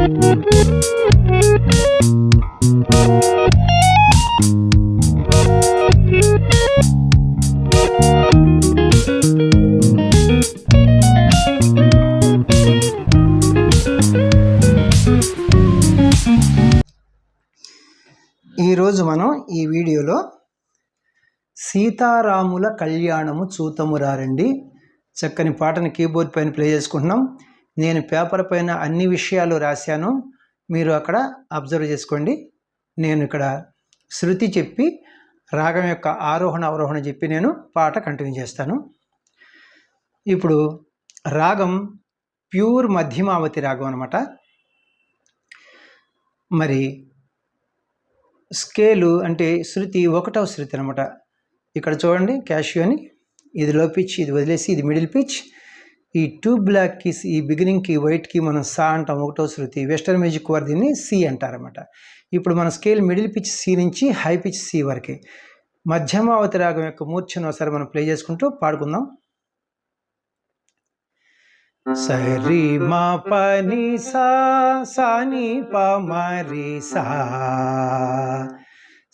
ఈరోజు మనం ఈ వీడియోలో సీతారాముల కళ్యాణము చూతము రారండి చక్కని పాటని కీబోర్డ్ పైన ప్లే చేసుకుంటున్నాం. నేను పేపర్ పైన అన్ని విషయాలు రాశాను, మీరు అక్కడ అబ్జర్వ్ చేసుకోండి. నేను ఇక్కడ శృతి చెప్పి రాగం యొక్క ఆరోహణ అవరోహణ చెప్పి నేను పాట కంటిన్యూ చేస్తాను. ఇప్పుడు రాగం ప్యూర్ మధ్యమావతి రాగం అన్నమాట. మరి స్కేలు అంటే శృతి 1వ శృతి అనమాట. ఇక్కడ చూడండి క్యాషియోని, ఇది లో పిచ్, ఇది వదిలేసి ఇది మిడిల్ పిచ్. ఈ 2 బ్లాక్ కీస్, ఈ బిగినింగ్కి వైట్కి మనం సా అంటాం 1వ శృతి. వెస్టర్న్ మ్యూజిక్ వారు దీన్ని సి అంటారన్నమాట. ఇప్పుడు మన స్కేల్ మిడిల్ పిచ్ సి నుంచి హై పిచ్ సి వరకే. మధ్యమావతి రాగం యొక్క మూర్ఛను ఒకసారి మనం ప్లే చేసుకుంటూ పాడుకుందాం. సరి మా పని సా సాని ప మరి సా.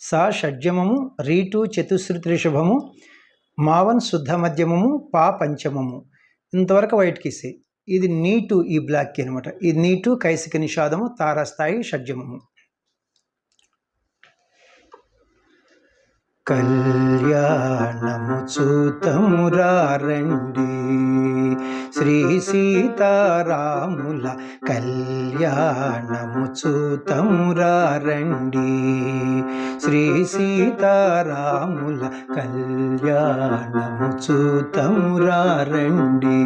సా షడ్జమము, రీ2 చతుశ్రుతి రిషభము, మావన్ శుద్ధ మధ్యమము, పా పంచమము. ఇంతవరకు వైట్ కీసే. ఇది నీటు, ఈ బ్లాక్ కీ అనమాట. ఇది నీటు కైసిక నిషాదము, తారాస్థాయి షడ్జమము. కళ్యాణము చూతము రారండి శ్రీ సీతారాముల కళ్యాణము చూతము రారండి శ్రీ సీతారాముల కళ్యాణము చూతము రారండి.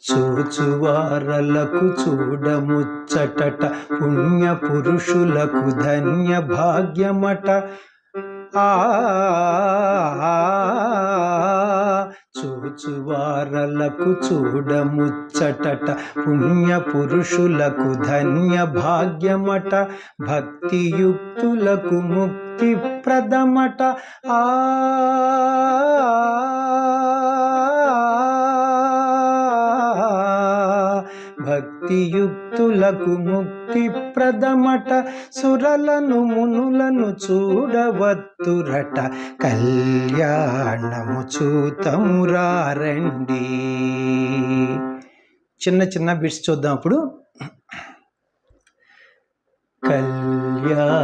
చూచువారలకు చూడముచ్చటట, పుణ్య పురుషులకు ధన్య భాగ్యమట. చూచువారలకు చూడముచ్చటట, పుణ్య పురుషులకు ధన్య భాగ్యమట. భక్తియుక్తులకు ముక్తి ప్రదమట. భక్తియుక్తులకు ముక్తి ప్రదమట. సురలను మునులను చూడవత్తురట, కళ్యాణము చూతము రారండి. చిన్న చిన్న బిట్స్ చూద్దాం అప్పుడు. కళ్యాణము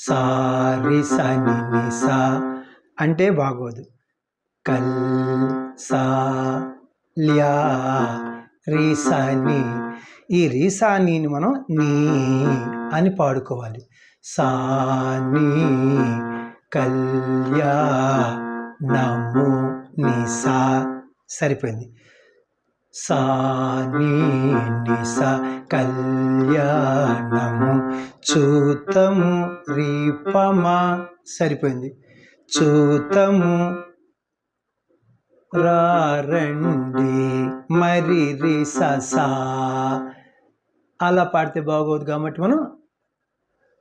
సారి సని నిసా అంటే బాగోదు. కల్ సా ల్యా రీసాని. ఈ రీసానీని మనం నీ అని పాడుకోవాలి. సాని కళ్యాణము నిసా సరిపోయింది. సాని నిసా కళ్యాణము చూతము రీపమా సరిపోయింది. చూతము రారండి మరి రి సా. అలా పాడితే బాగోదు కాబట్టి మనం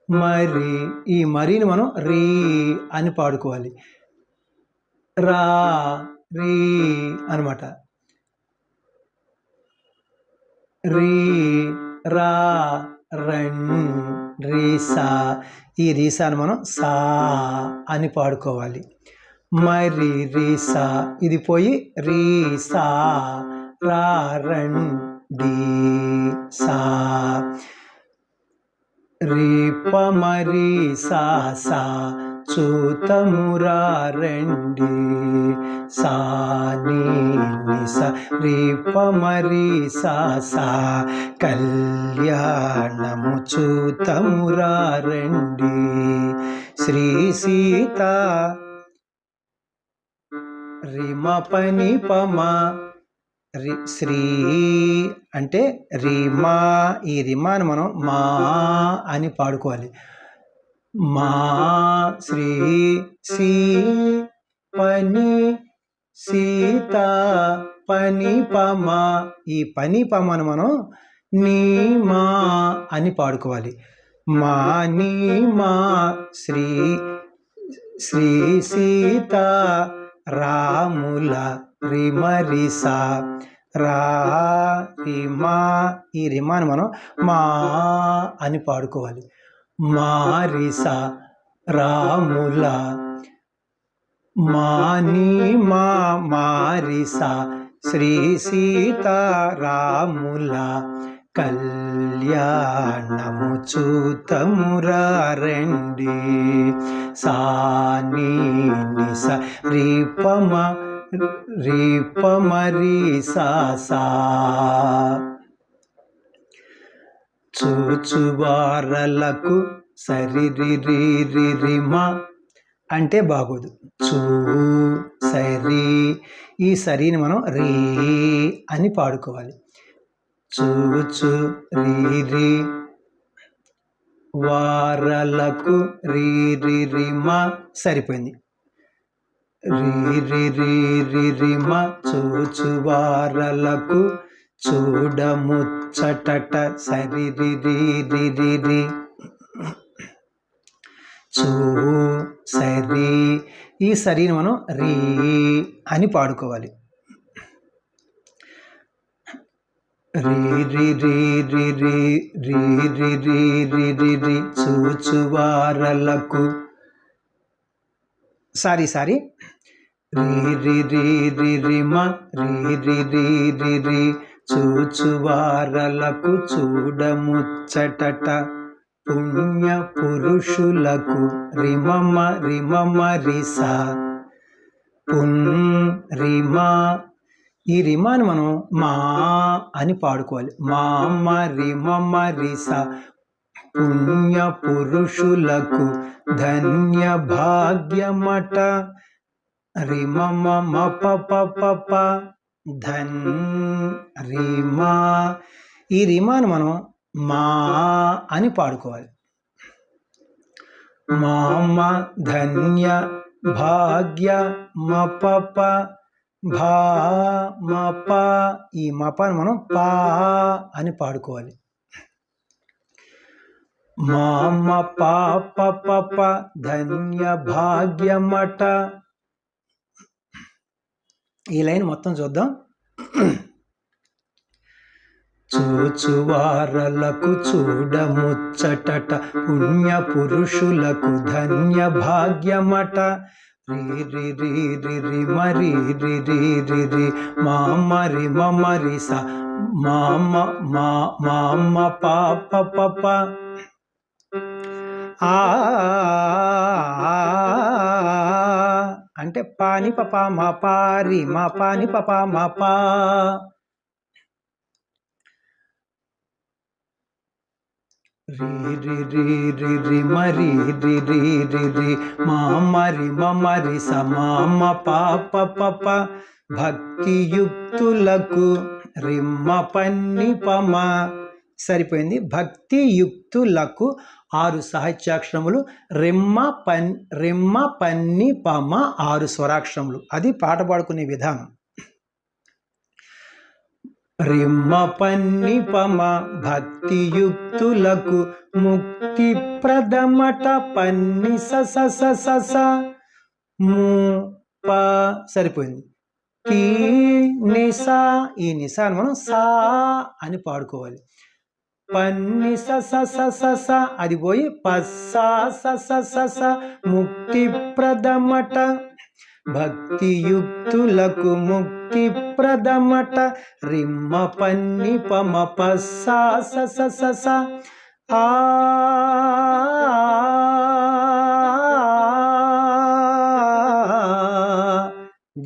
మరి, ఈ మరిని మనం రీ అని పాడుకోవాలి. రా రీ అనమాట. రీ రా రన్ రీసా. ఈ రీసాను మనం సా అని పాడుకోవాలి. మరి రీసా, ఇది పోయి రీసా రా రన్ డి సా. రీప మరి సా సా చూతము రారండి సాని నిసా. రీప మరి సా సా కళ్యాణము చూతము రారండి శ్రీ సీతా. రిమ పని పమా శ్రీ అంటే రిమా. ఈ రిమాను మనం మా అని పాడుకోవాలి. మా శ్రీ సి పని సీత పని పమా. ఈ పని పమను మనం నీ మా అని పాడుకోవాలి. మా నీ మా శ్రీ శ్రీ సీత రాముల రిమరిసా. రా రిమా, ఈ రిమాని మనం మా అని పాడుకోవాలి. మారిస రాముల మాని మా మారిస శ్రీ సీతారాముల కళ్యాణము చూతమురారండి. సాని నిస రీపమ రీపమరి సా చూచువారలకు సరిరిరిరిమ అంటే బాగోదు. సరి, ఈ సరిని మనం రీ అని పాడుకోవాలి. చూచు రీ వారలకు రీరిరిమ సరిపోయింది. రీరిరిరిమ చూచువారలకు చూడముచ్చటట సరిరిరిరిరి సరి, ఈ సరిని మనం రీ అని పాడుకోవాలి. రీ చూచువారలకు సారీ రీరిరిరిమ రీరిరిరిరి చూచువారలకు చూడముచ్చటట పుణ్య పురుషులకు రిమమ రిమమరిస రిమా, ఈ రిమాని మనం మా అని పాడుకోవాలి. మామ రిమమరిస పుణ్య పురుషులకు ధన్య భాగ్యమట రిమమ మపపప ధన్ రిమా, ఈ రిమాని మనం మా అని పాడుకోవాలి. మామ ధన్య భాగ్య మపప భా మప, ఈ మపని మనం పా అని పాడుకోవాలి. మామ పాప ధన్య భాగ్యమట. ఈ లైన్ మొత్తం చూద్దాం. చూచువారలకు చూడముచ్చటట పుణ్య పురుషులకు ధన్య భాగ్యమట రీరిరిరిరి మరీరిరిరిరి మామరి మమరిస మామ పాప అంటే పాని పప మా పారి మా పాని పప మా పా. రీ మరి రి మామరి మమరి సమామ పాప పప భక్తియుక్తులకు రిమ్మ పన్ని పమ సరిపోయింది. భక్తియుక్తులకు 6 సాహిత్యాక్షరములు, రిమ్మ పన్ని పమ 6 స్వరాక్షరములు. అది పాట పాడుకునే విధానం. రిమ్మ పన్ని పమ భక్తియుక్తులకు ముక్తి ప్రదమట పన్ని స ము ప సరిపోయింది. ఈ నిసా, ఈ నిసాను మనం సా అని పాడుకోవాలి. పన్ని స అది పోయి పస్సా స ముక్తి ప్రదమట భక్తియుక్తులకు ముక్తి ప్రదమట రిమ్మ పన్ని పమ పస్సా స ఆ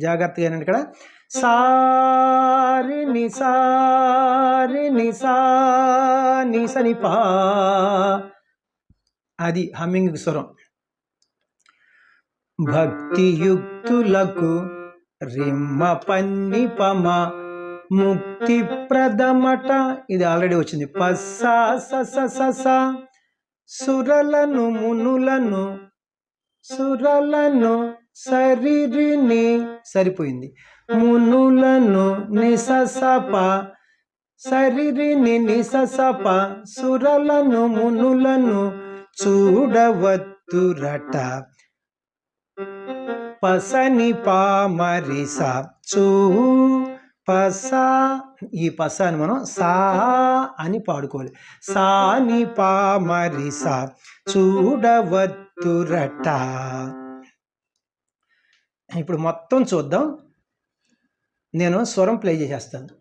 జాగ్రత్తగా ఇక్కడ సారి నిసని పా, అది హమ్మింగ్ స్వరం. భక్తియుక్తులకు రిమ్మ పన్ని పమ ముక్తి ప్రదమట, ఇది ఆల్రెడీ వచ్చింది. పస్సా స సురలను మునులను సరిరిని సరిపోయింది. మునులను నిససప సరిరిని నిససప సురలను మునులను చూడవత్తురట పసని పామరిస పసా, ఈ పసాని మనం సా అని పాడుకోవాలి. సా ని పా మరి సా చూడవద్దురట. ఇప్పుడు మొత్తం చూద్దాం. నేను స్వరం ప్లే చేసేస్తాను.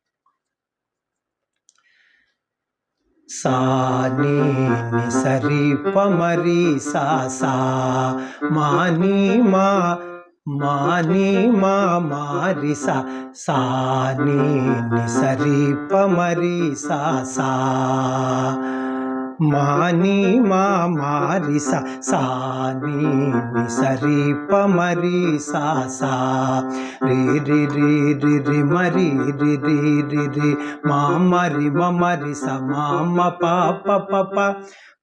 సా ని ని సరి ప మరి సా సా మా ని మా మా ని మా మరి సా సా ని ని సరి ప మరి సా సా మా ని మా మరి సా సా ని ని సరి ప మరి సా సా రి రి రి రి రి మరి రి రి రి రి మా మరి మ మరి సా మా మ ప ప ప ప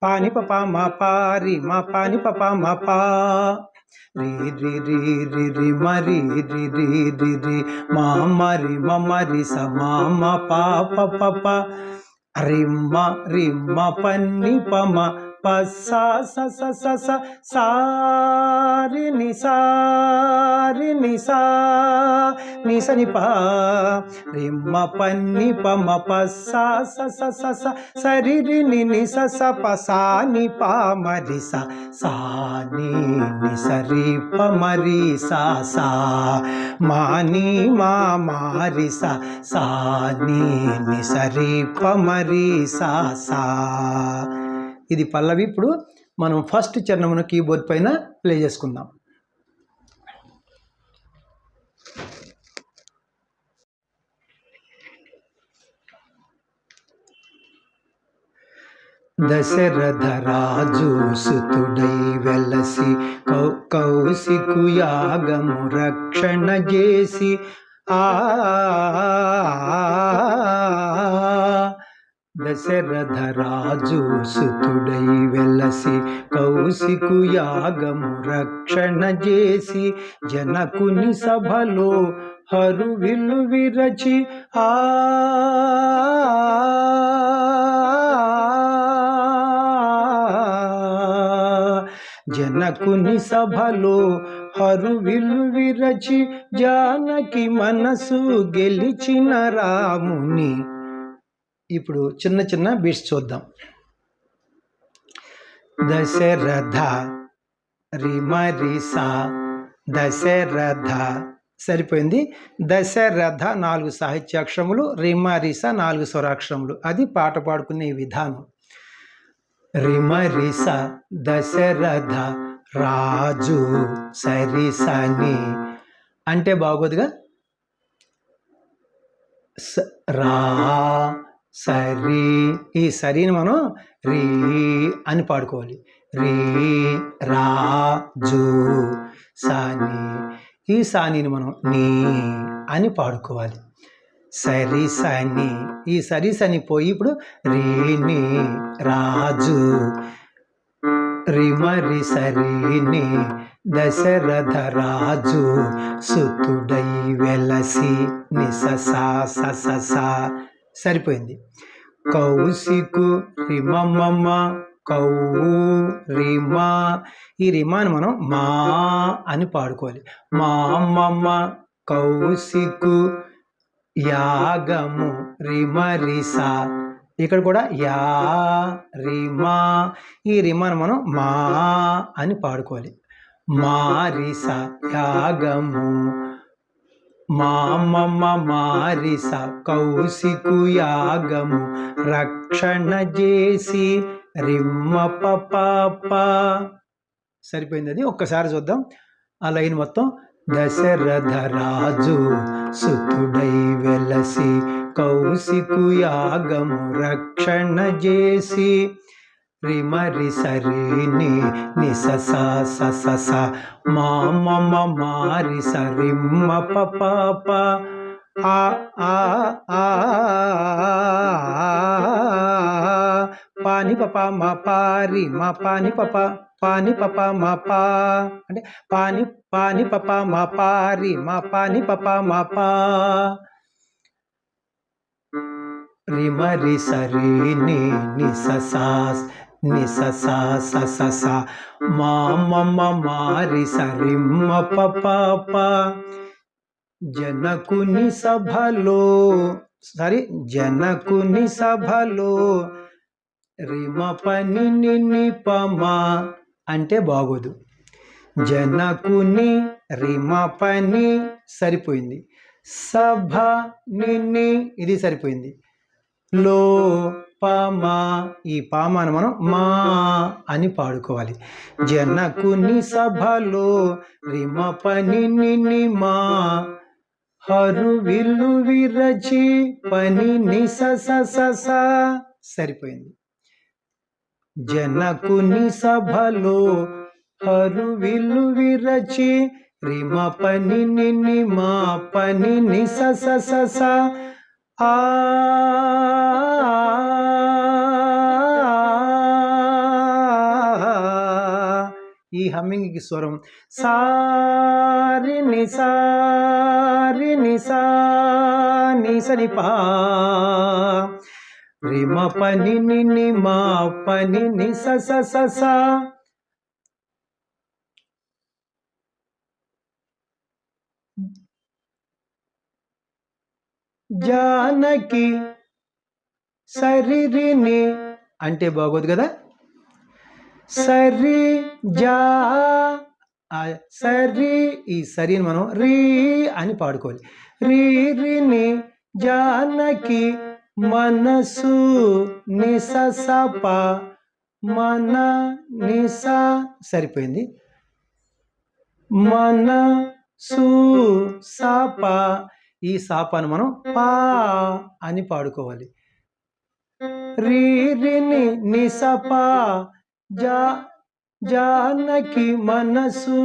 పా ని ప ప మ ప రి మ ప ని ప ప మ ప రి రి రి రి రి మరి రి రి రి రి మా మరి మ మరి స మా మ ప ప ప ప రిమ్మ రిమ్మ పన్ని పమ ప సా స స స స సారి ని సారి ని సా ని స ని ప రిమ్మ పన్ని పమ ప సా స స స స సరి రి ని ని స స ప సా ని ప మరి స సా ని ని సరి ప మరి సా సా మా ని మా మరి స సా ని ని సరి ప మరి సా సా. ఇది పల్లవి. ఇప్పుడు మనం ఫస్ట్ చరణమును కీబోర్డ్ పైన ప్లే చేసుకుందాం. దశరథ రాజు సుతుడై వెలసి కౌశికు యాగము రక్షణ చేసి దశరథ రాజు సుతుడై వెలసి కౌశికు యాగము రక్షణ చేసి జనకుని సభలో హరువిల్లు విరచి జనకుని సభలో హరువిల్లు విరచి జానకి మనసు గెలిచిన రాముని. ఇప్పుడు చిన్న చిన్న బీట్స్ చూద్దాం. దశరథ రిమరిసా దశరథ సరిపోయింది. దశరథ 4 సాహిత్యాక్షరములు, రిమరిస 4 స్వరాక్షరములు. అది పాట పాడుకునే విధానం. రిమరిస దశరథ రాజు సరిసని అంటే బాగోదుగా. రా సరి, ఈ సరిని మనం రీ అని పాడుకోవాలి. రీ రాజు సాని, ఈ సానిని మనం నీ అని పాడుకోవాలి. సరి సని, ఈ సరి సని పోయి ఇప్పుడు రీని రాజు రిమరి సరిని దశరథ రాజు సుతుడై వెలసి నిస సా స స సా సరిపోయింది. కౌశికు రిమమ్మ కౌ రిమా, ఈ రిమాని మనం మా అని పాడుకోవాలి. మా అమ్మమ్మ కౌశికు యాగము రిమరిసా, ఇక్కడ కూడా యా రిమా, ఈ రిమాను మనం మా అని పాడుకోవాలి. మారిస యాగము మా అమ్మమ్మ మారిస కౌశికు యాగము రక్షణ చేసి రిమ్మ పాప. సరిపోయింది. అది ఒక్కసారి చూద్దాం ఆ లైన్ మొత్తం. దశరథ రాజు సుతుడై వెలసి కౌశికు యాగము రక్షణ చేసి రిమరి సరిని నిస సా స స స మా మమ మారి సరిమ్మ పాప ఆ ఆ ఆ పాని పప మా పారి మా పాని పప పాని పప మా పా అంటే పాని పాని పప మా పారి మా పాని పప మా పా. రిమరి సరిని నిస సా నిస సా స స స మా మమ మారి సరిమ్మ పాప జనకుని సభలో జనకుని సభలో రిమ పని నిపమా అంటే బాగోదు. జనకుని రిమ పని సరిపోయింది. సభ నిన్ని ఇది సరిపోయింది. లో పామా ఈ పామాను మనం మా అని పాడుకోవాలి. జనకుని సభలో రిమ పని నిమా హరు విల్లు విరచి పని నిస సరిపోయింది. జనకుని సభలో హరు విల్లు విరచి రిమ పని నిమా పని నిస ఈ హమ్మింగ్కి స్వరం సారి నిసని పా రిమ పని నిమా పని నిస జానకి సరిని అంటే బాగోదు కదా. సరి జా సరి ఈ సరిని మనం రీ అని పాడుకోవాలి. రిని జానకి మనసు నిస సప మన నిస సరిపోయింది. మన సు సప ఈ సాపాను మనం పా అని పాడుకోవాలి. రిని నిసపా జానకి మనసు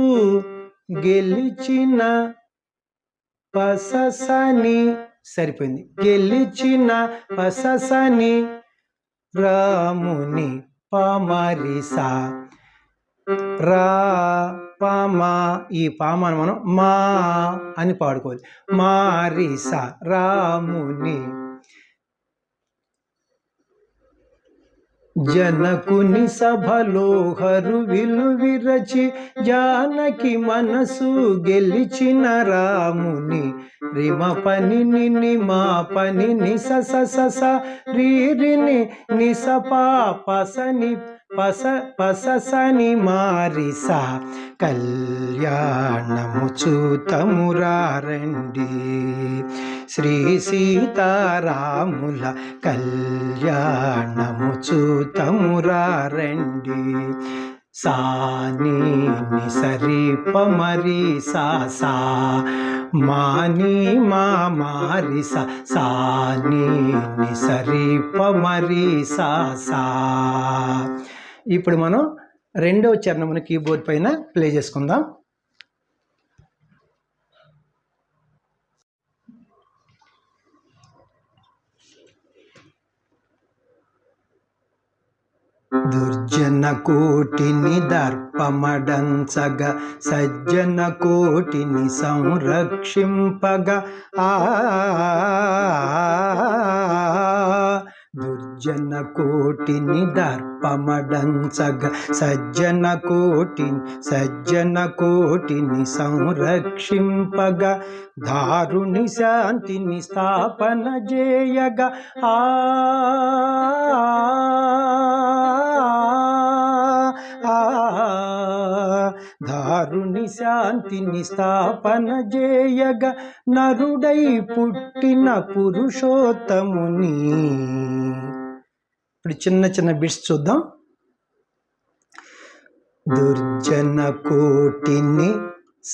గెలిచిన పససని సరిపోయింది. గెలిచిన పససని రాముని పమరిసా రా పామా ఈ పామాను మనం మా అని పాడుకోవాలి. మారిసా రాముని. జనకుని సభలో హరు విల్లు విరచి జానకి మనసు గెలిచిన రాముని రిమ పని నిమా పని నిస రిని నిసపా పసని పససని మారిసా కళ్యాణము చూతమురారండి శ్రీ సీతారాముల కళ్యాణము చూతమురారండి. సాని సరి పమరి సా మాని మారి సాని సరి పమరి సా. ఇప్పుడు మనం రెండవ చరణమును కీబోర్డ్ పైన ప్లే చేసుకుందాం. దుర్జన కోటిని దర్పమడంచగా సజ్జన కోటిని సంరక్షింపగా దుర్జన కోటిని దర్పమడంచగా సజ్జన కోటిని సంరక్షింపగా దారుని శాంతిని స్థాపన చేయగా దారుని శాంతిని స్థాపన చేయగా నరుడై పుట్టిన పురుషోత్తముని. ఇప్పుడు చిన్న చిన్న బిట్స్ చూద్దాం. దుర్జన కోటిని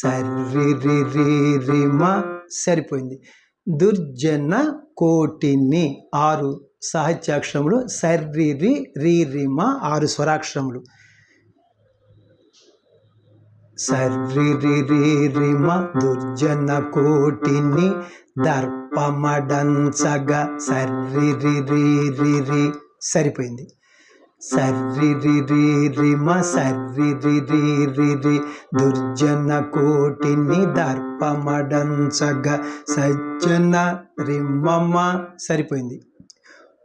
సరిమ సరిపోయింది. దుర్జన కోటిని 6 సాహిత్యాక్షరములు, సర్రి రిమ 6 స్వరాక్షరములు. సర్రి రిమ దుర్జన కోటిని దర్పమడంచగా సర్రి రి సరిపోయింది. సర్రి రిమ సర్రి దుర్జన కోటిని దర్పమడంచగా సజ్జన రిమమ సరిపోయింది.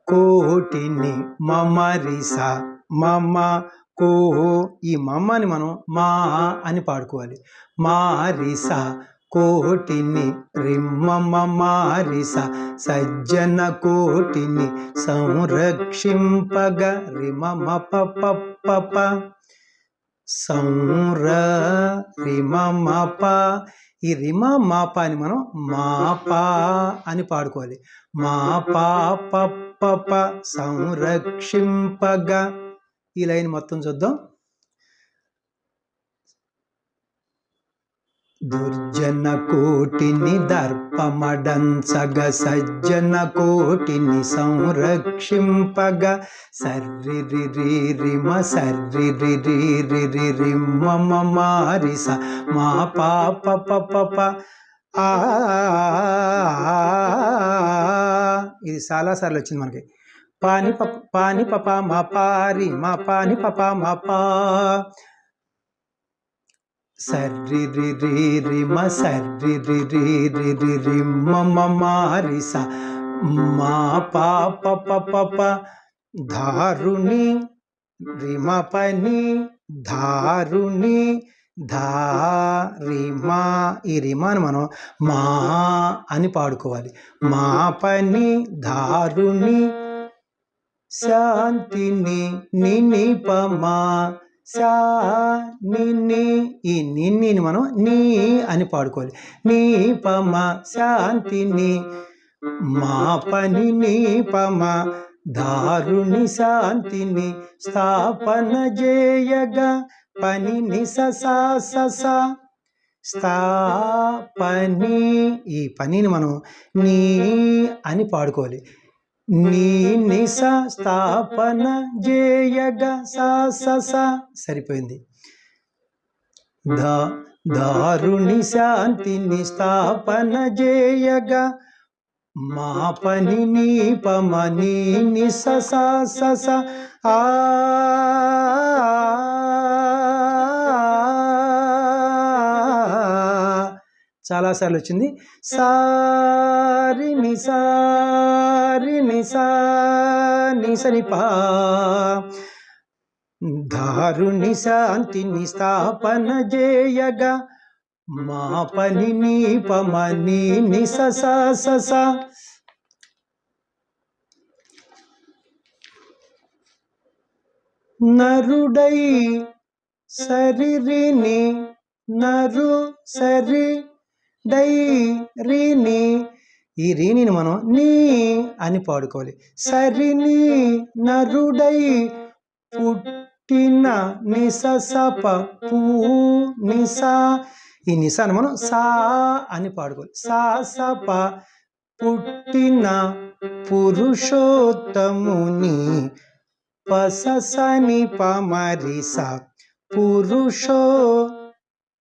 కోటిని మమరిసా మమ కో ఈ మమ్మని మనం మా అని పాడుకోవాలి. మారిసా కోటిని రిమ్మమ మారిస సజ్జన కోటిని సంరక్షింపగ రిమమ పప రిమమ ఈ రిమ మాప అని మనం మాపా అని పాడుకోవాలి. మాపా పప్ప సంరక్షింపగా. ఈ లైన్ మొత్తం చూద్దాం. దుర్జన కోటిని దర్పమడంచగ సజ్జన కోటిని సంరక్షింపగ సర్రి రిమ సర్రి రిమ మారిస మా పాప పప. ఇది చాలాసార్లు వచ్చింది మనకి. పాని పప మా పారి మా పాని పప మా పా సర్రి రిమ సర్రి రిమ మారిస మా పాప పప. ధారుణి రిమ పని ధారుణి రిమా. ఈ రిమాను మనం మా అని పాడుకోవాలి. మా పని ధారుణి శాంతిని నినిపమా నిన్ని. ఈ నిన్నిని మనం నీ అని పాడుకోవాలి. నీ పమ శాంతిని మా పని నీ పమ దారుణి శాంతిని స్థాపన చేయగా పని నిస స్థాపని. ఈ పనిని మనం నీ అని పాడుకోవాలి. నీ నిస స్థాపన చేయగా సరిపోయింది. దారుణి శాంతిని స్థాపన చేయగా మా పని నీ పమ నీ నిస చాలాసార్లు వచ్చింది. సారి నిసని పా. దారుణి శాంతిని స్థాపన చేయగా మా పని నీ పమ నీ నిస నరుడై సరిని నరు సరి డై రీని. ఈ రీని మనం నీ అని పాడుకోవాలి. సరిని నరుడై పుట్టిన నిసప పూ నిసా. ఈ నిసాను మనం సా అని పాడుకోవాలి. సప పుట్టిన పురుషోత్తముని పసని పమరిస పురుషో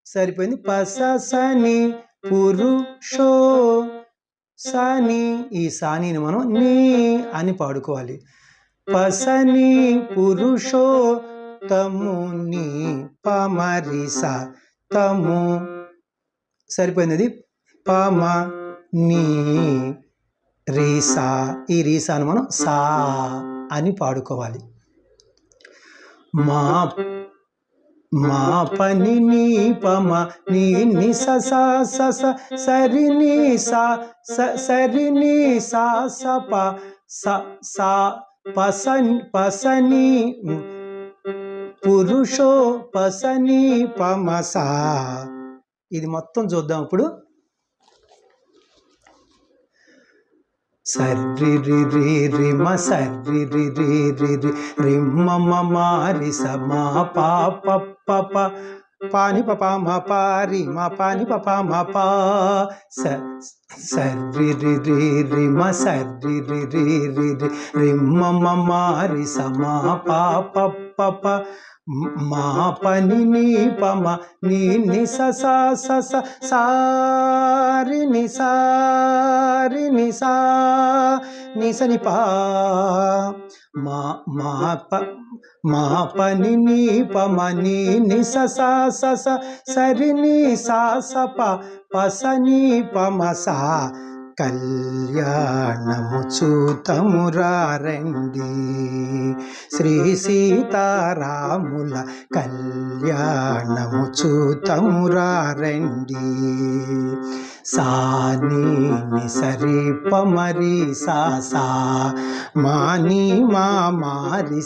సరిపోయింది. పసని పురుషో సని. ఈ సానిని మనం నీ అని పాడుకోవాలి. పసని పురుషో తముని పమరిస తము సరిపోయింది. పమ నీ రీసా. ఈ రీసాను మనం సా అని పాడుకోవాలి. మా పని నీ పమ నీ నిస సరిని సరిని సప పసని పురుషో పసని పమసా. ఇది మొత్తం చూద్దాం ఇప్పుడు. సర్రి రిమ సర్రి రిమ మారిస మా పాప పప పాని పప మా పారి మా పాని పప మా పా సర్రి రిమ సర్రి రిమ మారిస మా పాప పప మా పని నీ పమ నీ నిస సారి నిసని పా. మా పని నీ పమ నీ నిస సరిని సప పసని పమ కళ్యాణము చూతమురారండి. శ్రీ సీతారాముల కళ్యాణము చూతమురారండి. సాని సరి పమరి సా మాని మారి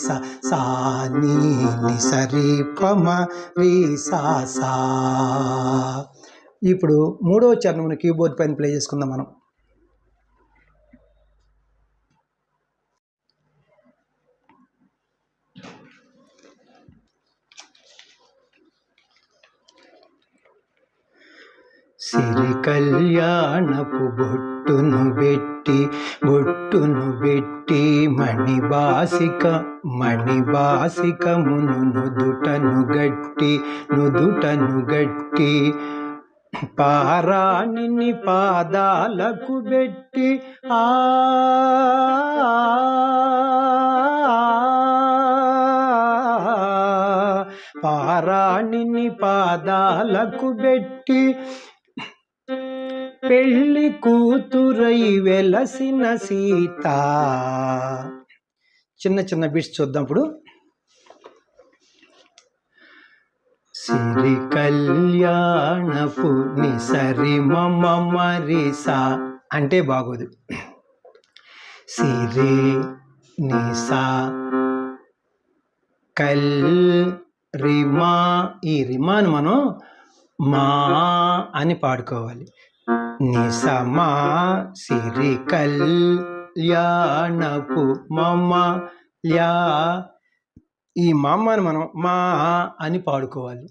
సాని సరి పమరి సా. ఇప్పుడు మూడవ చరణమును కీబోర్డ్ పైన ప్లే చేసుకుందాం మనం. సిరి కళ్యాణపు బొట్టును బెట్టి మణిబాసికమును నుదుటను గట్టి పారాణిని పాదాలకు బెట్టి పారాణిని పాదాలకు బెట్టి పెళ్లి కూతురై వెలసిన సీత. చిన్న చిన్న బిట్స్ చూద్దాం ఇప్పుడు. సిరి కళ్యాణపు నిసరి మరిసా అంటే బాగోదు. సిరి నిసా కల్ రిమా, ఈ రిమాను మనం మా అని పాడుకోవాలి. నిసమా సిరి కళ్యాణపు యా, ఈ మామని మనం మా అని పాడుకోవాలి.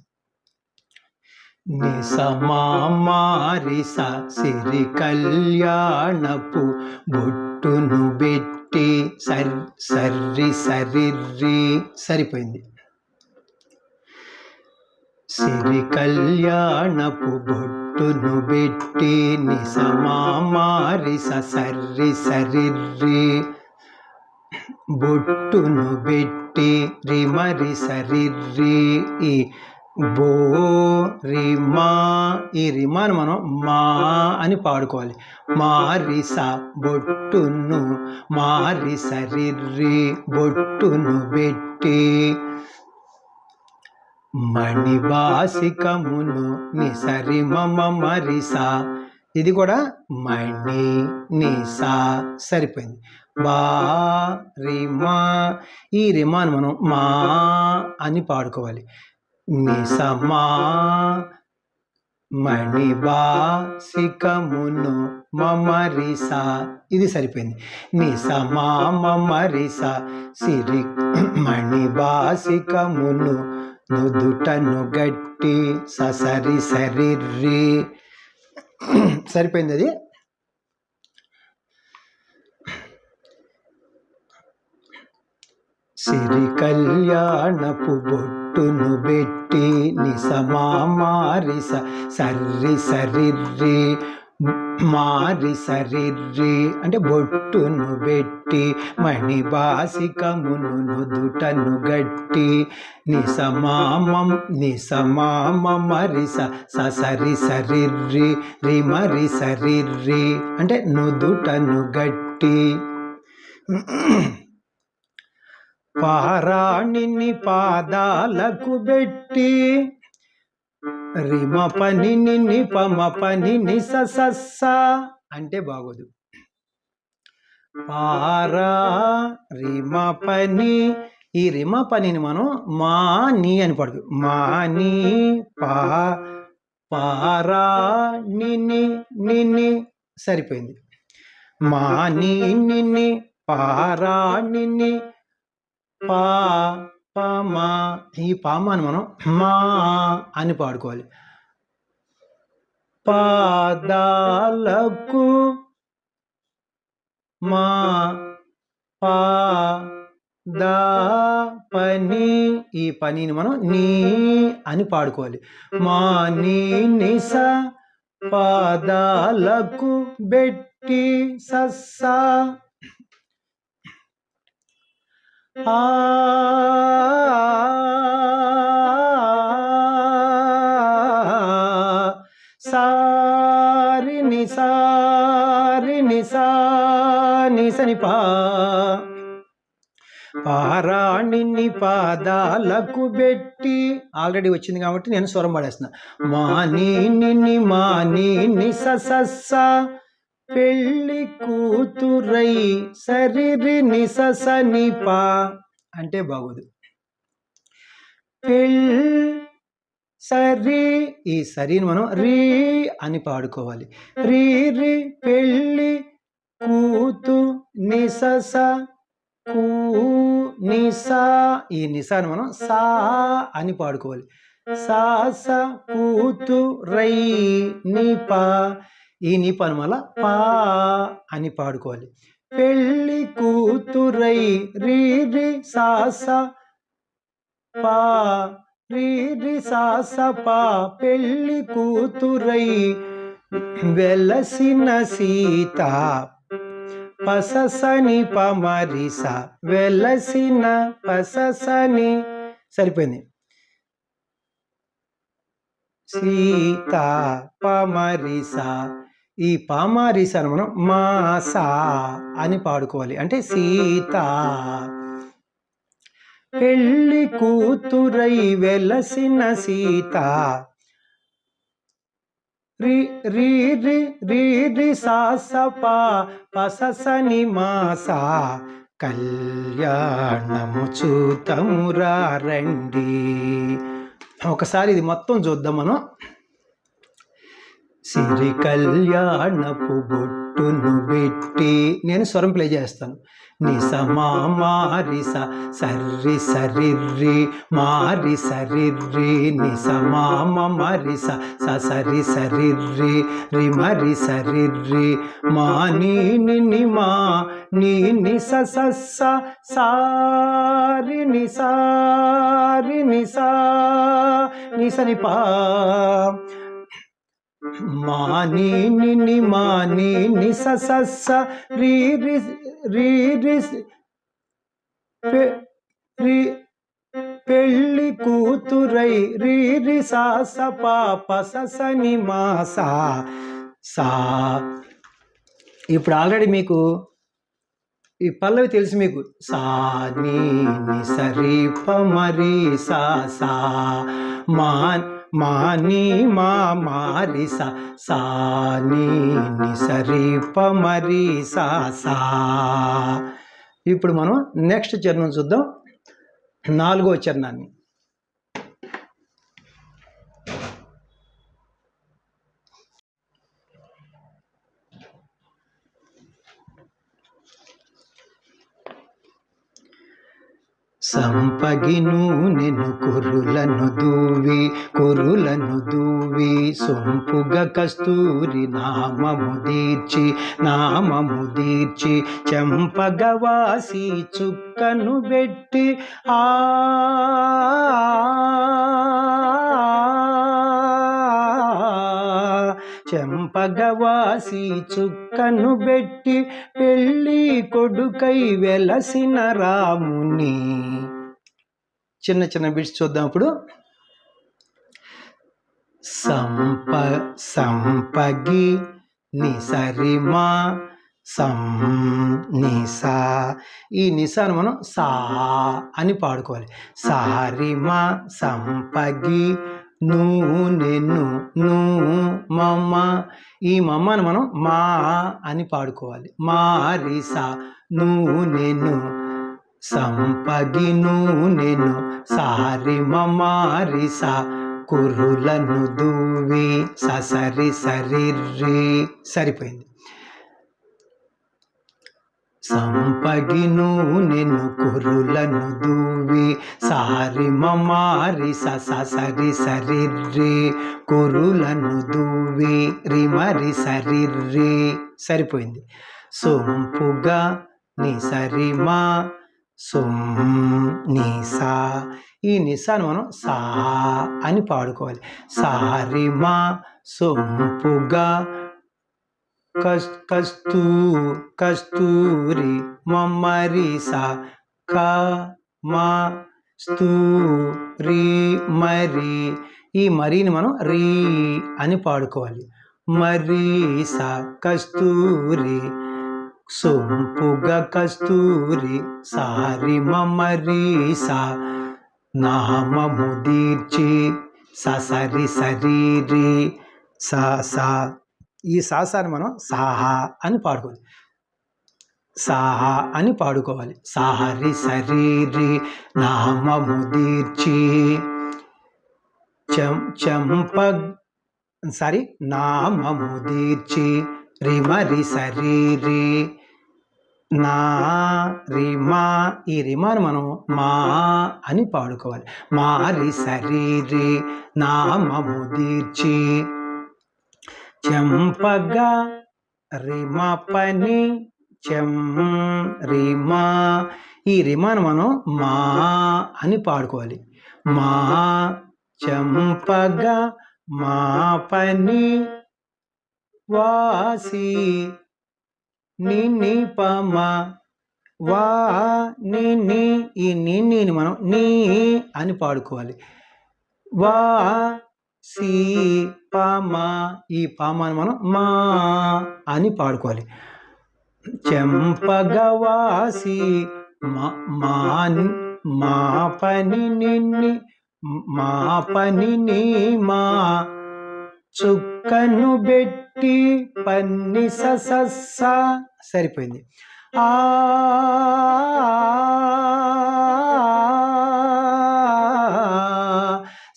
నిసమా మారిస సిరి కళ్యాణపు బొట్టును బెట్టి సరిర్రి సరిపోయింది. సిరి కళ్యాణపు బొట్టును బెట్టి నిసమా మారిస సరిర్రి బొట్టును బెట్టి రిమరి సరిర్రి ఈ బో రిమా, ఈ రిమాను మనం మా అని పాడుకోవాలి. మారిస బొట్టును మారి సరిర్రి బొట్టును బెట్టి మణిబాసికమును నిసరి మరిసా, ఇది కూడా మణి నిసా సరిపోయింది. బా రిమా, ఈ రిమాను మనం మా అని పాడుకోవాలి. నిసమా మణిబాసికమును మరిసా, ఇది సరిపోయింది. నిసమా మరిసా సిరి మణిబాసికమును నుదుటను గట్టి సరిర్రి సరిపోయింది అది. సిరి కళ్యాణపు బొట్టును బెట్టి నిసమా మారిస సరిర్రి మారి సరిర్రి అంటే బొట్టును బెట్టి మణిబాసికమును నుదుటను గట్టి నిసమామ మరిస సరిర్రి రిమరి సరిర్రి అంటే నుదుటను గట్టి పారాణిని పాదాలకు బెట్టి రిమ పని నిపమ పని నిస అంటే బాగోదు. పారా రిమ పని, ఈ రిమ పనిని మనం మా నీ అని పడదు. మా నీ పారా నిని సరిపోయింది. మా నీ పారా నిని పామా, ఈ పామాను మనం మా అని పాడుకోవాలి. పాదాలకు మా దా పని, ఈ పనిని మనం నీ అని పాడుకోవాలి. మా నీ నిస పాదాలకు బెట్టి సస్సా సారి నిసా నిసని పా పారాణిని పాదాలకు పెట్టి ఆల్రెడీ వచ్చింది కాబట్టి నేను స్వరం పడేస్తున్నా. మాని నిని మాని నిస సస్స పెళ్ళి కూతురై సరిరి నిస సని పా అంటే బాగోదు. సరి ఈ సరిని మనం రీ అని పాడుకోవాలి. రీ రి పెళ్ళి కూతు నిసస కూ నిసా ఈ నిసాని మనం సా అని పాడుకోవాలి. సా స కూతు రై నిపా ఈ నిపాను మళ్ళా పా అని పాడుకోవాలి. పెళ్ళి కూతురై రీ రి సా స పా రీ రి సా స పా పెళ్ళి కూతురై వెలసిన సీత పససని పమరిస వెలసిన పససని సరిపోయింది. సీత పమరిస ఈ పామారిసను మనం మాసా అని పాడుకోవాలి. అంటే సీత పెళ్ళి కూతురై వెలసిన సీత రి రి రి రి రి సా స పా పససని మాసా కళ్యాణము చూతమురా రండి. ఒకసారి ఇది మొత్తం చూద్దాం మనం. సిరి కళ్యాణపు బొట్టును పెట్టి నేను స్వరం ప్లే చేస్తాను. నిస మారిస సర్రి సరిర్రి మారి సరిర్రి నిస మారిస సరి సరిర్రి రి మరి సరిర్రి మా నీ ని మా నీ నిస సస్స సారి నిసారి నిసా నిసని పా మాని నిని మాని నిస సస్స రీ రి రీ రి పెళ్ళి కూతురై రీ రి సా స పా పససని మాసా సా. ఇప్పుడు ఆల్రెడీ మీకు ఈ పల్లవి తెలుసు మీకు. సా నీ ని సరి ప మరి సా సా మా మాని మా మారి సా సా నీ ని సరి ప మరి సా సా. ఇప్పుడు మనం నెక్స్ట్ చరణం చూద్దాం. 4వ చరణాన్ని. సంపగిను నెను కురులను దూవి సొంపుగ కస్తూరి నామము దీర్చి చెంపగవాసి చుక్కను పెట్టి ఆ చెంపగవాసి చుక్కను పెట్టి పెళ్ళి కొడుకై వెలసిన రాముని. చిన్న చిన్న బిట్స్ చూద్దాం ఇప్పుడు. సంపగి నిసరిమా సం నిసా ఈ నిసాను మనం సా అని పాడుకోవాలి. సారిమా సంపగి నెను మమ్మ ఈ మమ్మను మనం మా అని పాడుకోవాలి. మారిసా నెను సంపగి నెను సారి మారిసా కురులను దూవి సరి సరిర్రి సరిపోయింది. సంపగి నెను కురులను దూవి సారి మారి సరి సరిర్రి కురులను దూవి రి మరి సరిర్రి సరిపోయింది. సొంపుగా నిసరి మా నిసా ఈ నిసాను మనం సా అని పాడుకోవాలి. సారి మా సొంపుగా కస్తూరి మమ్మరిసా క మా స్తూరి మరి ఈ మరిని మనం రీ అని పాడుకోవాలి. మరీసా కస్తూరి సొంపుగ కస్తూరి సారి మమరీసా నామము దీర్చి సరి శరీరి సా సా ఈ సాసాని మనం సాహా అని పాడుకోవాలి. సాహా అని పాడుకోవాలి. సాహరి శరీరి నామము దీర్చి నామము దీర్చి రిమరి శరీరి నా రిమా ఈ రిమాను మనం మా అని పాడుకోవాలి. మారి శరీరి నామము దీర్చి చెంపగా రిమ పని రిమా ఈ రిమాను మనం మా అని పాడుకోవాలి. మా చెంపగా మా పని వాసి ని పమ వా ని ఈ నీని మనం నీ అని పాడుకోవాలి. వా సి పామ ఈ పామాని మనం మా అని పాడుకోవాలి. చెంపగవాసి మా పని నిన్ని మా పని నీ మా చుక్కను బెట్టి పన్ని ససస్స సరిపోయింది. ఆ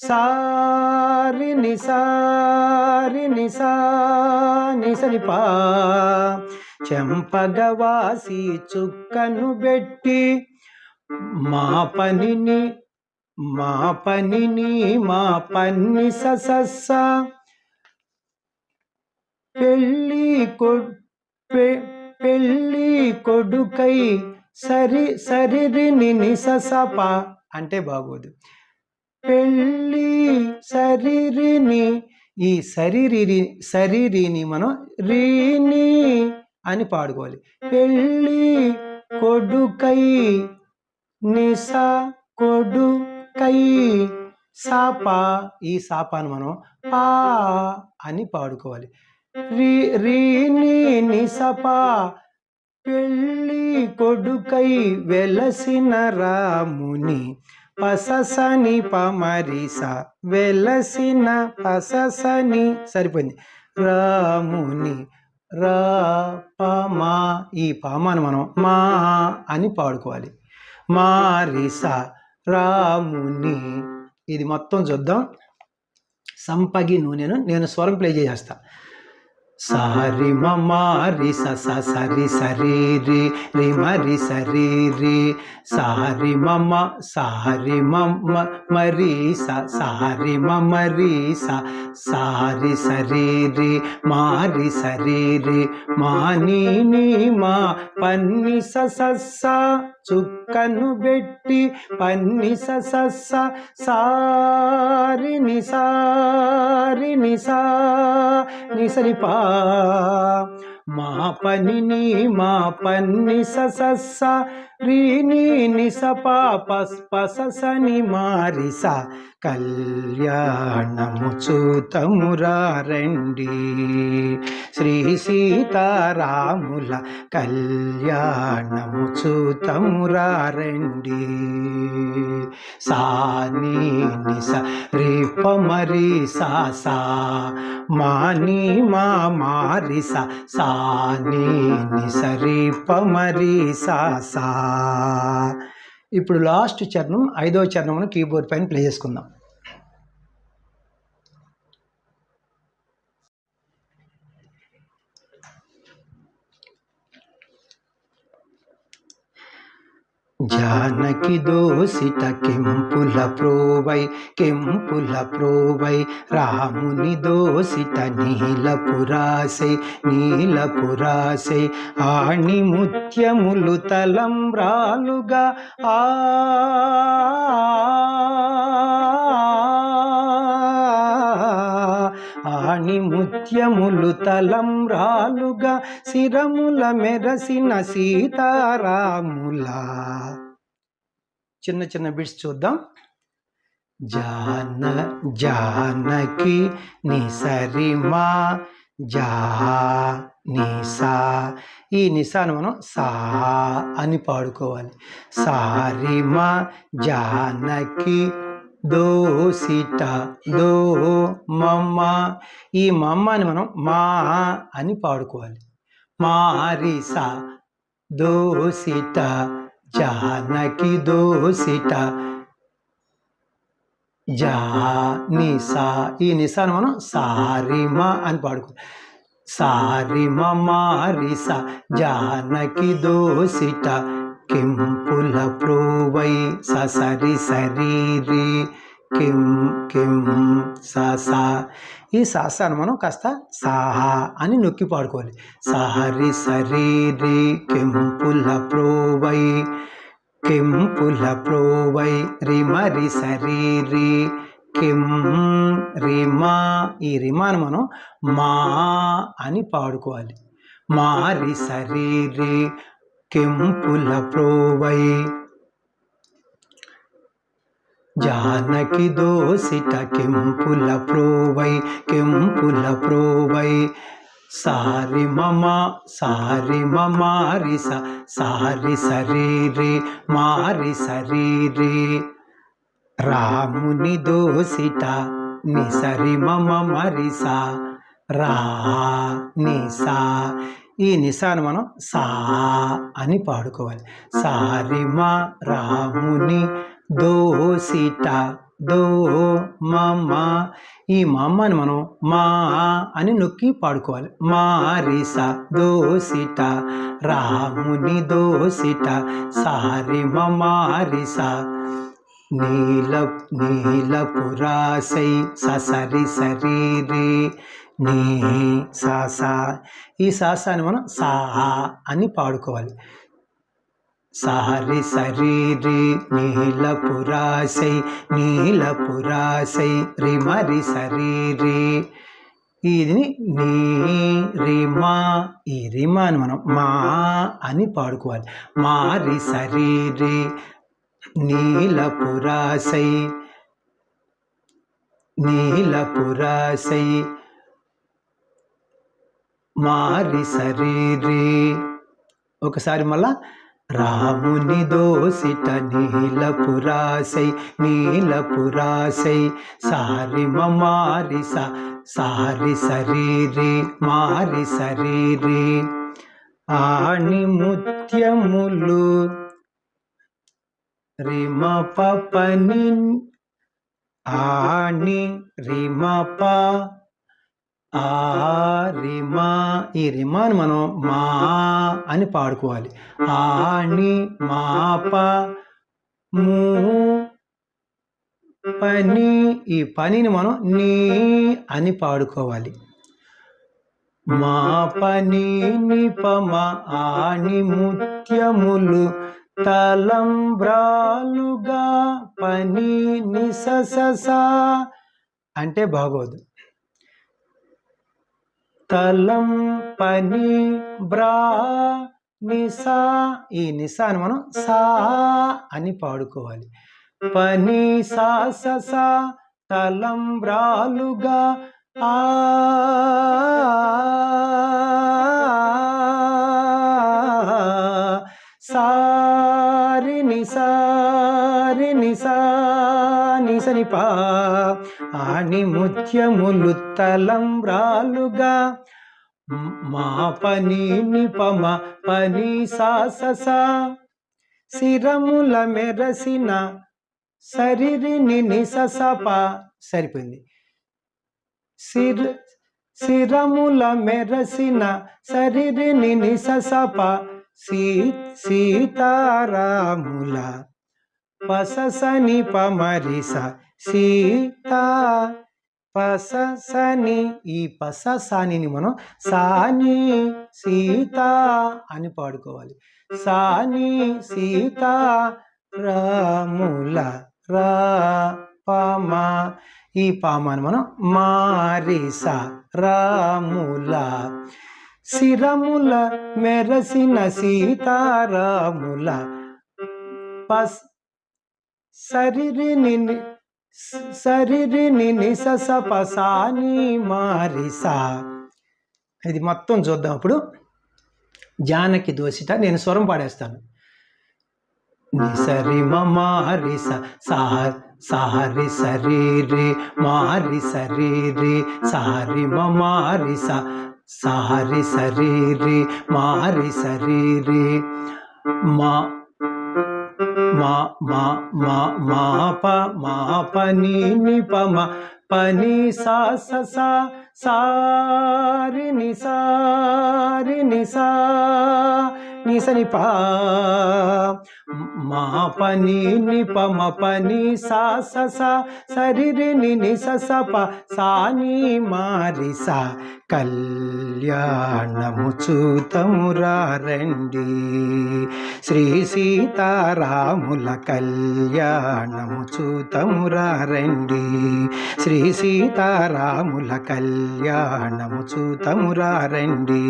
సారి నిసని పా చెంపగవాసి చుక్కను బెట్టి మా పనిని మా పన్ని ససస్స పెళ్ళి కొడుకై సరిరిని నిససప అంటే బాగోదు. పెళ్ళి శరీరిని ఈ శరీరిని మనం రీని అని పాడుకోవాలి. పెళ్ళి కొడుకై నిస కొడుకై సాప ఈ సాపాను మనం పా అని పాడుకోవాలి. రీని నిసపా పెళ్ళి కొడుకై వెలసిన రాముని పససని పమరిస వెలసిన పససని సరిపోయింది. రాముని రా పమా ఈ పామాను మనం మా అని పాడుకోవాలి. మారిస రాముని ఇది మొత్తం చూద్దాం. సంపగి నూనెను నేను స్వరం ప్లే చేస్తా. సారి మమారి సరి శరీరి రిమరి శరీరి సారి మమ మరి సారి మమరి సారి శరీరి మారి శరీరి మాని మా పన్ని ససస్స చుక్కను బెట్టి పన్ని ససస్స సారి నిసరిపా మా పనిని మా పన్ని ససస్స రీని నిసపా పససని మారిస కళ్యాణము చూతమురారండి శ్రీ సీతారాముల కళ్యాణము చూతమురారండి. సాని నిస రేప మరి సా మాని మారిస సాని నిస రేప మరి సా. ఇప్పుడు లాస్ట్ చరణం 5వ చరణం కీబోర్డ్ పైన ప్లే చేసుకుందాం. జానకి దోసిట కెంపుల ప్రోవై రాముని దోసిట నీలపురాసై ఆణి ముత్యములు తలంబ్రాలుగా ఆణి ముత్యములు తలంబ్రాలుగా శిరముల మెరసిన సీతారాముల. చిన్న చిన్న బిట్స్ చూద్దాం. జానకి నిసరిమా జా ని సా. ఈ నిసాను మనం సా అని పాడుకోవాలి. సారిమ జానకి దోసిట దో మమ్మ. ఈ మమ్మని మనం మా అని పాడుకోవాలి. మారిస దోసిట జానకి దోసిట జా నిసా. ఈ నిసాను మనం సారిమ అని పాడుకోవాలి. సారిమ మారిస జానకి దోసిట కెంపుల ప్రోవై ససరి సరీరి కిం కిం సా. ఈ సాసాను మనం కాస్త సాహా అని నొక్కి పాడుకోవాలి. సహరి సరీరి కెంపుల ప్రోవై కెంపుల ప్రోవై రిమరి సరీరి కిం రిమా. ఈ రిమాను మనం మా అని పాడుకోవాలి. మారి సరీరి కెంపుల ప్రోవై జానకి దోసిట కెంపుల ప్రోవై కెంపుల ప్రోవై సారి మమారిస సారి సరీరి మారి సరీరి రాముని దోసిట నిసరి మరిస రా నిసా. ఈ నిసాను మనం సా అని పాడుకోవాలి. సారిమ రాముని దోసిట దో మమ్మ. ఈ మమ్మని మనం మా అని నొక్కి పాడుకోవాలి. మారిస దోసిట రాముని దోసిట సారిమ మారిస నీలపురాసై ససరి సరీరి నీ సాసా. ఈ సాసాని మనం సా అని పాడుకోవాలి. సారి సరీరి నీలపురాసై నీలపురాసై రిమరి సరీరి. ఇది నీ రిమా. ఈ రిమాని మనం మా అని పాడుకోవాలి. మారి సరీరి నీలపురాసై నీలపురాసై మారి సరీరి. ఒకసారి మళ్ళా రాముని దోసిట నీలపురాసై నీలపురాసై సారి మారిస సారి సరీరి మారి సరీరి ఆణి ముత్యములు రిమ పని ఆణి రిమ ప ఆ రిమా. ఈ రిమాను మనం మా అని పాడుకోవాలి. ఆణి మాప మూ పని. ఈ పనిని మనం నీ అని పాడుకోవాలి. మా పని నిపమ ఆణి ముత్యములు తలంబ్రాలుగా పని నిసస అంటే బాగోదు. తలం పని బ్రా నిసా. ఈ నిసాను మనం సా అని పాడుకోవాలి. పని సా సా తలంబ్రాలుగా ఆ సారి నిసారి నిసా నిసని పా ఆని ముత్యములు తలంబ్రాలుగా మా పని నిపమ పని సాససా శిరముల మెరసిన సరిరిని నిససప. సరిపోయింది. శిరముల మెరసిన సరిరిని నిససప సీతారాముల పససని పమరిస సీతా పససని. ఈ పససాని మనం సాని సీత అని పాడుకోవాలి. సాని సీత రాముల రా పామ. ఈ పామాని మనం మారిస రాముల శిరముల మెరసిన సీతారాముల పస్ సరిరిని సరిరిని నిసస పసాని మారిసా ఇది మొత్తం చూద్దాం. ఇప్పుడు జానకి దోసిట నేను స్వరం పాడేస్తాను. నిసరి మారి సారి సరి రే మారి సరి రే సారి మారి సారి సరి రే మారి సరి రే మా మా మా మా మా ప ని ని ప మ ప ని సా సా సారి ని సా ని స ని ప మా ప ని ని ప మ ప ని సా సరి రి ని ని స ప సా ని మారి సా కళ్యాణము చూతమురారండి శ్రీ సీతారాముల కళ్యాణము చూతమురారండి శ్రీ సీతారాముల కళ్యాణము చూతమురారండి.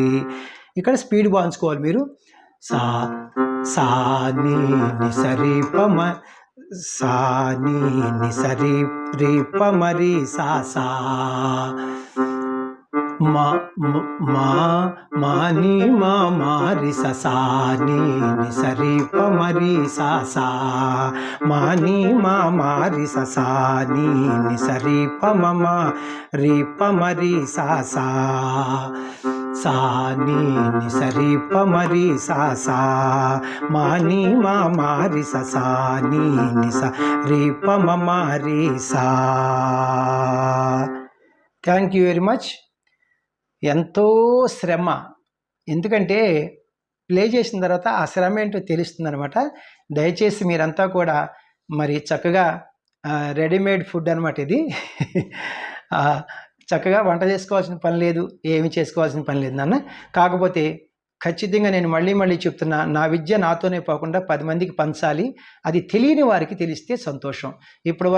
ఇక్కడ స్పీడ్ బాంచుకోవాలి మీరు. సా ని సరి ప మ సా ని సరి రి ప మరి సా మా మా ని మా మారి సా ని సరి ప మరి సా మా ని మా మారి సా ని సరి ప మ రి ప మరి సా ని సరి ప మరి సా మా ని మా మారి సా ని రి ప మ మరి సా. Thank you very much. ఎంతో శ్రమ, ఎందుకంటే ప్లే చేసిన తర్వాత ఆ శ్రమ ఏంటో తెలుస్తుంది అనమాట. దయచేసి మీరంతా కూడా మరి చక్కగా రెడీమేడ్ ఫుడ్ అనమాట ఇది. చక్కగా వంట చేసుకోవాల్సిన పని లేదు, ఏమి చేసుకోవాల్సిన పని లేదు నాన్న. కాకపోతే ఖచ్చితంగా నేను మళ్ళీ చెప్తున్నా, నా విద్య నాతోనే పోకుండా 10 మందికి పంచాలి. అది తెలియని వారికి తెలిస్తే సంతోషం. ఇప్పుడు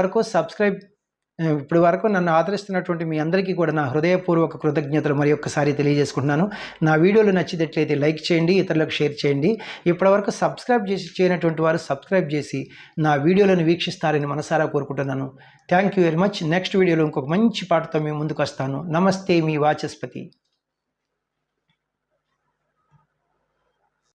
వరకు నన్ను ఆదరిస్తున్నటువంటి మీ అందరికీ కూడా నా హృదయపూర్వక కృతజ్ఞతలు మరి ఒక్కసారి తెలియజేసుకుంటున్నాను. నా వీడియోలు నచ్చినట్లయితే లైక్ చేయండి, ఇతరులకు షేర్ చేయండి. ఇప్పటివరకు సబ్స్క్రైబ్ చేయనటువంటి వారు సబ్స్క్రైబ్ చేసి నా వీడియోలను వీక్షిస్తారని మనసారా కోరుకుంటున్నాను. Thank you very much. Next వీడియోలో ఇంకొక మంచి పాటతో మేము ముందుకు వస్తాను. నమస్తే, మీ వాచస్పతి.